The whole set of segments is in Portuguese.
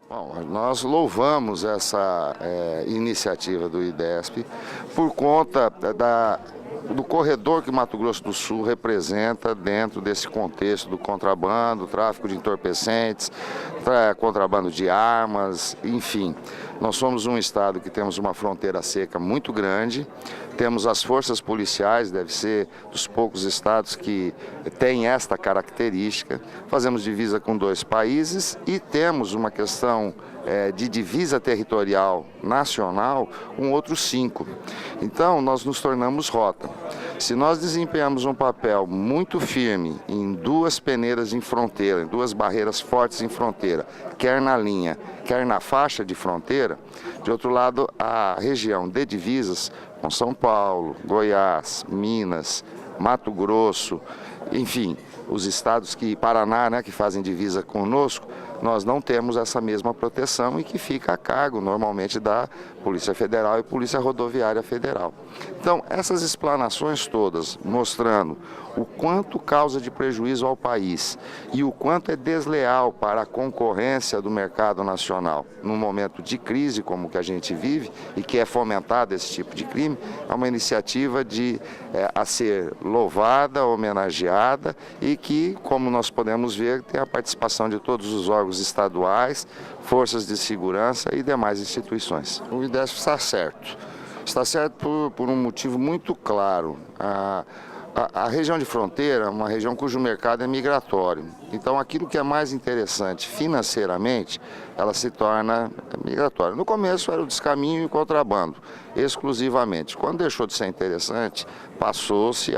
Bom, nós louvamos essa iniciativa do IDESP por conta do corredor que Mato Grosso do Sul representa dentro desse contexto do contrabando, tráfico de entorpecentes, contrabando de armas, enfim. Nós somos um estado que temos uma fronteira seca muito grande, temos as forças policiais, deve ser dos poucos estados que tem esta característica, fazemos divisa com 2 países e temos uma questão de divisa territorial nacional com outros 5. Então, nós nos tornamos rota. Se nós desempenhamos um papel muito firme em 2 peneiras em fronteira, em 2 barreiras fortes em fronteira, quer na linha, quer na faixa de fronteira, de outro lado, a região de divisas com São Paulo, Goiás, Minas, Mato Grosso, enfim, os estados Paraná, né, que fazem divisa conosco, nós não temos essa mesma proteção e que fica a cargo normalmente da Polícia Federal e Polícia Rodoviária Federal. Então, essas explanações todas mostrando o quanto causa de prejuízo ao país e o quanto é desleal para a concorrência do mercado nacional num momento de crise como o que a gente vive e que é fomentado esse tipo de crime, é uma iniciativa a ser louvada, homenageada e que, como nós podemos ver, tem a participação de todos os órgãos estaduais, forças de segurança e demais instituições. O IDESP está certo. Está certo por um motivo muito claro. A região de fronteira é uma região cujo mercado é migratório. Então, aquilo que é mais interessante financeiramente, ela se torna migratória. No começo era o descaminho e o contrabando, exclusivamente. Quando deixou de ser interessante, passou-se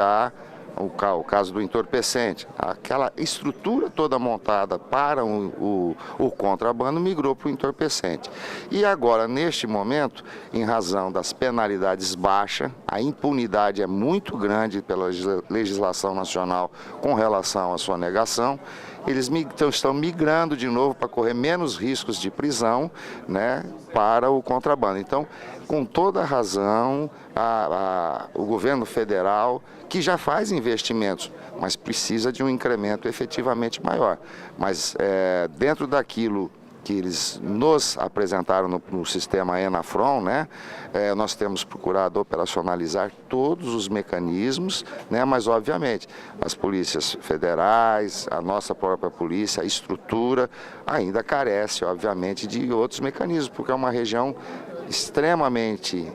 o caso do entorpecente. Aquela estrutura toda montada para o contrabando migrou para o entorpecente. E agora, neste momento, em razão das penalidades baixas, a impunidade é muito grande pela legislação nacional com relação à sonegação, eles estão migrando de novo para correr menos riscos de prisão, né, para o contrabando. Então, com toda a razão, o governo federal, que já faz investimentos, mas precisa de um incremento efetivamente maior. Mas dentro daquilo que eles nos apresentaram no sistema ENAFRON, né, nós temos procurado operacionalizar todos os mecanismos, né, mas obviamente as polícias federais, a nossa própria polícia, a estrutura ainda carece, obviamente, de outros mecanismos, porque é uma região extremamente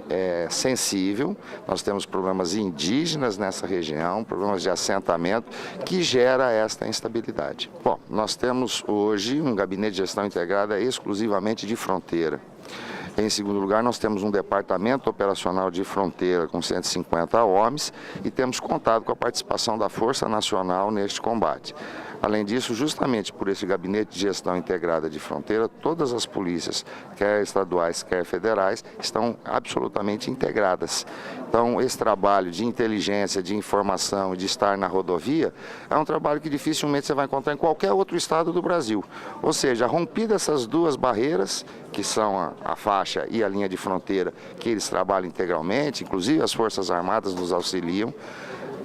sensível. Nós temos problemas indígenas nessa região, problemas de assentamento, que gera esta instabilidade. Bom, nós temos hoje um gabinete de gestão integrada exclusivamente de fronteira. Em segundo lugar, nós temos um departamento operacional de fronteira com 150 homens e temos contado com a participação da Força Nacional neste combate. Além disso, justamente por esse gabinete de gestão integrada de fronteira, todas as polícias, quer estaduais, quer federais, estão absolutamente integradas. Então, esse trabalho de inteligência, de informação e de estar na rodovia é um trabalho que dificilmente você vai encontrar em qualquer outro estado do Brasil. Ou seja, rompidas essas 2 barreiras, que são a faixa e a linha de fronteira, que eles trabalham integralmente, inclusive as Forças Armadas nos auxiliam.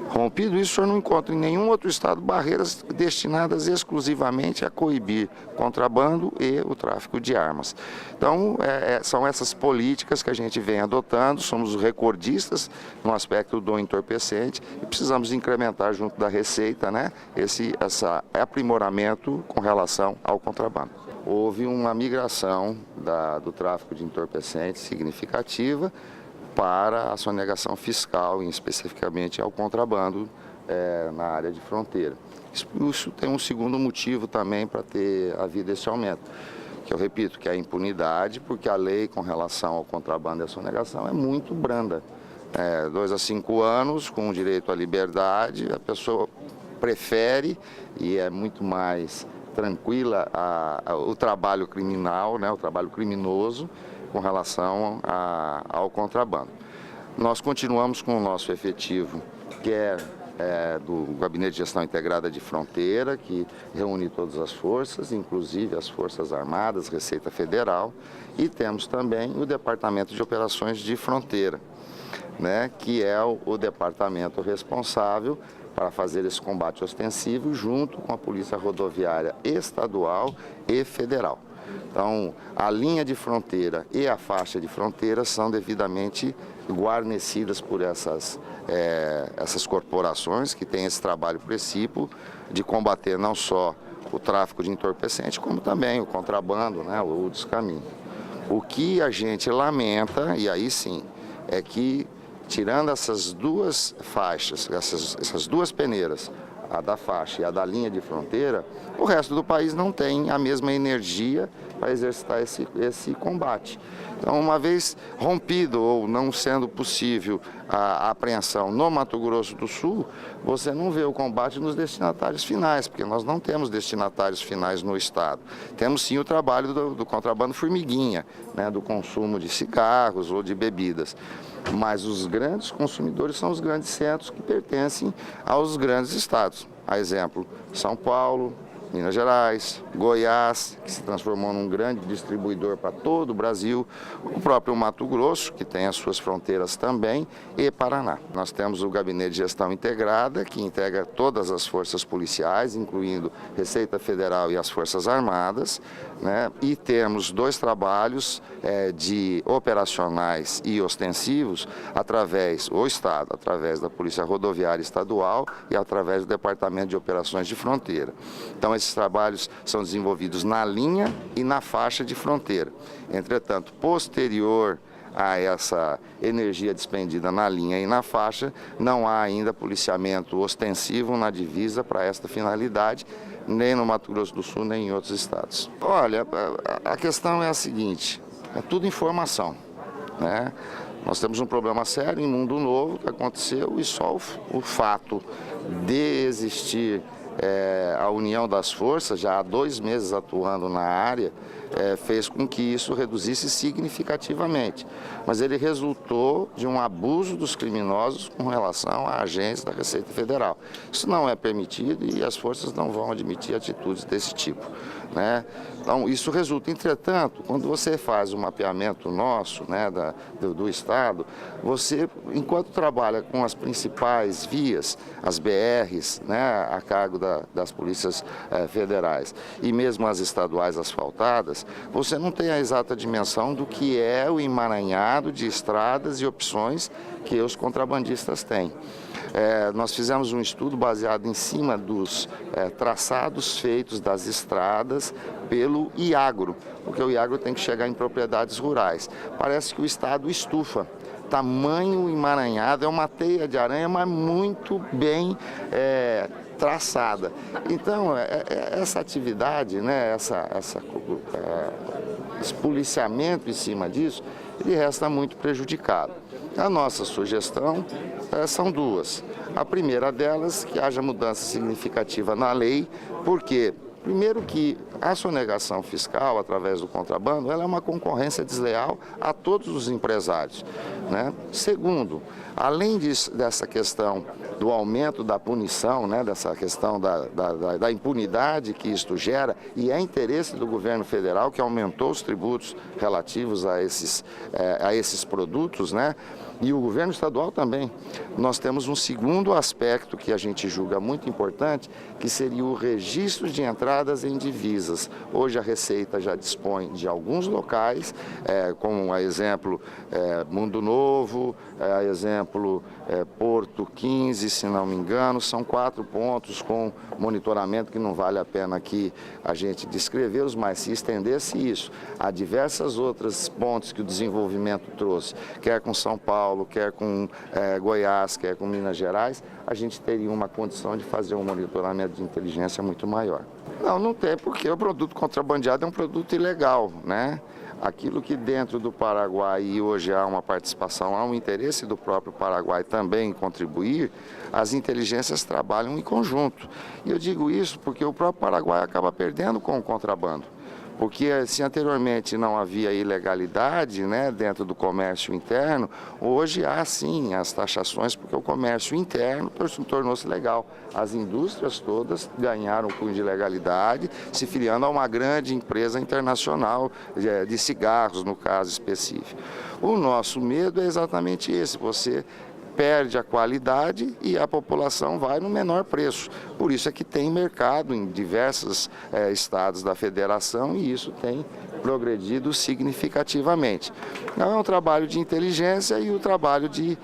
Rompido isso, o senhor não encontra em nenhum outro estado barreiras destinadas exclusivamente a coibir contrabando e o tráfico de armas. Então, são essas políticas que a gente vem adotando, somos recordistas no aspecto do entorpecente e precisamos incrementar junto da Receita, né, esse aprimoramento com relação ao contrabando. Houve uma migração do tráfico de entorpecentes significativa para a sonegação fiscal, e especificamente ao contrabando na área de fronteira. Isso tem um segundo motivo também para ter havido esse aumento, que eu repito, que é a impunidade, porque a lei com relação ao contrabando e à sonegação é muito branda. 2 a 5 anos, com direito à liberdade, a pessoa prefere e é muito mais tranquila o trabalho criminal, né, o trabalho criminoso, com relação ao contrabando. Nós continuamos com o nosso efetivo, que é do Gabinete de Gestão Integrada de Fronteira, que reúne todas as forças, inclusive as Forças Armadas, Receita Federal, e temos também o Departamento de Operações de Fronteira, né, que é o departamento responsável para fazer esse combate ostensivo junto com a Polícia Rodoviária Estadual e Federal. Então, a linha de fronteira e a faixa de fronteira são devidamente guarnecidas por essas corporações que têm esse trabalho precípio de combater não só o tráfico de entorpecente, como também o contrabando, né, o descaminho. O que a gente lamenta, e aí sim, é que tirando essas duas faixas, essas duas peneiras, a da faixa e a da linha de fronteira, o resto do país não tem a mesma energia para exercitar esse combate. Então, uma vez rompido ou não sendo possível a apreensão no Mato Grosso do Sul, você não vê o combate nos destinatários finais, porque nós não temos destinatários finais no Estado. Temos sim o trabalho do contrabando formiguinha, né, do consumo de cigarros ou de bebidas. Mas os grandes consumidores são os grandes centros que pertencem aos grandes estados. A exemplo, São Paulo, Minas Gerais, Goiás, que se transformou num grande distribuidor para todo o Brasil, o próprio Mato Grosso, que tem as suas fronteiras também, e Paraná. Nós temos o Gabinete de Gestão Integrada, que integra todas as forças policiais, incluindo Receita Federal e as Forças Armadas, né? E temos dois trabalhos de operacionais e ostensivos o Estado, através da Polícia Rodoviária Estadual e através do Departamento de Operações de Fronteira. Então, esses trabalhos são desenvolvidos na linha e na faixa de fronteira. Entretanto, posterior a essa energia despendida na linha e na faixa, não há ainda policiamento ostensivo na divisa para esta finalidade, nem no Mato Grosso do Sul, nem em outros estados. Olha, a questão é a seguinte, é tudo informação, né? Nós temos um problema sério em Mundo Novo que aconteceu e só o fato de existir a união das forças, já há 2 meses atuando na área, fez com que isso reduzisse significativamente. Mas ele resultou de um abuso dos criminosos com relação a agentes da Receita Federal. Isso não é permitido e as forças não vão admitir atitudes desse tipo, né? Então, isso resulta. Entretanto, quando você faz o mapeamento nosso, né, do Estado, você, enquanto trabalha com as principais vias, as BRs, né, a cargo das polícias federais e mesmo as estaduais asfaltadas, você não tem a exata dimensão do que é o emaranhado de estradas e opções que os contrabandistas têm. Nós fizemos um estudo baseado em cima dos traçados feitos das estradas pelo IAGRO, porque o IAGRO tem que chegar em propriedades rurais. Parece que o Estado estufa. Tamanho emaranhado, é uma teia de aranha, mas muito bem traçada. Então, essa atividade, né, esse policiamento em cima disso, ele resta muito prejudicado. A nossa sugestão são duas. A primeira delas, que haja mudança significativa na lei, porque primeiro que a sonegação fiscal, através do contrabando, ela é uma concorrência desleal a todos os empresários, né? Segundo, além dessa questão do aumento da punição, né, dessa questão da impunidade que isto gera, e é interesse do governo federal, que aumentou os tributos relativos a esses produtos, né? E o governo estadual também. Nós temos um segundo aspecto que a gente julga muito importante, que seria o registro de entradas em divisas. Hoje a Receita já dispõe de alguns locais, como a exemplo Mundo Novo, a exemplo Porto 15, se não me engano, são 4 pontos com monitoramento que não vale a pena aqui a gente descrevê-los, mas se estendesse isso a diversas outras pontos que o desenvolvimento trouxe, quer com São Paulo, quer com Goiás, quer com Minas Gerais, a gente teria uma condição de fazer um monitoramento de inteligência muito maior. Não tem, porque o produto contrabandeado é um produto ilegal, né? Aquilo que dentro do Paraguai, e hoje há uma participação, há um interesse do próprio Paraguai também em contribuir, as inteligências trabalham em conjunto. E eu digo isso porque o próprio Paraguai acaba perdendo com o contrabando. Porque se anteriormente não havia ilegalidade, né, dentro do comércio interno, hoje há sim as taxações, porque o comércio interno tornou-se legal. As indústrias todas ganharam cunho de legalidade, se filiando a uma grande empresa internacional de cigarros, no caso específico. O nosso medo é exatamente esse, você perde a qualidade e a população vai no menor preço. Por isso é que tem mercado em diversos estados da federação e isso tem progredido significativamente. Então é um trabalho de inteligência e o trabalho de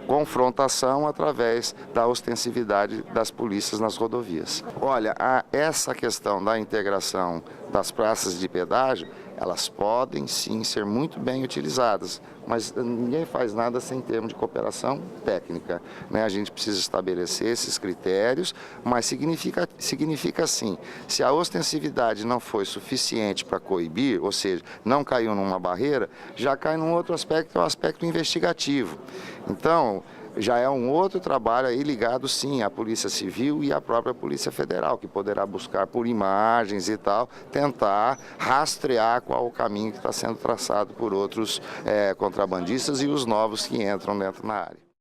confrontação através da ostensividade das polícias nas rodovias. Olha, essa questão da integração das praças de pedágio, elas podem sim ser muito bem utilizadas, mas ninguém faz nada sem termo de cooperação técnica, né? A gente precisa estabelecer esses critérios, mas significa assim, se a ostensividade não foi suficiente para coibir, ou seja, não caiu numa barreira, já cai num outro aspecto, que é o aspecto investigativo. Então, já é um outro trabalho aí ligado sim à Polícia Civil e à própria Polícia Federal, que poderá buscar por imagens e tal, tentar rastrear qual o caminho que está sendo traçado por outros contrabandistas e os novos que entram dentro na área.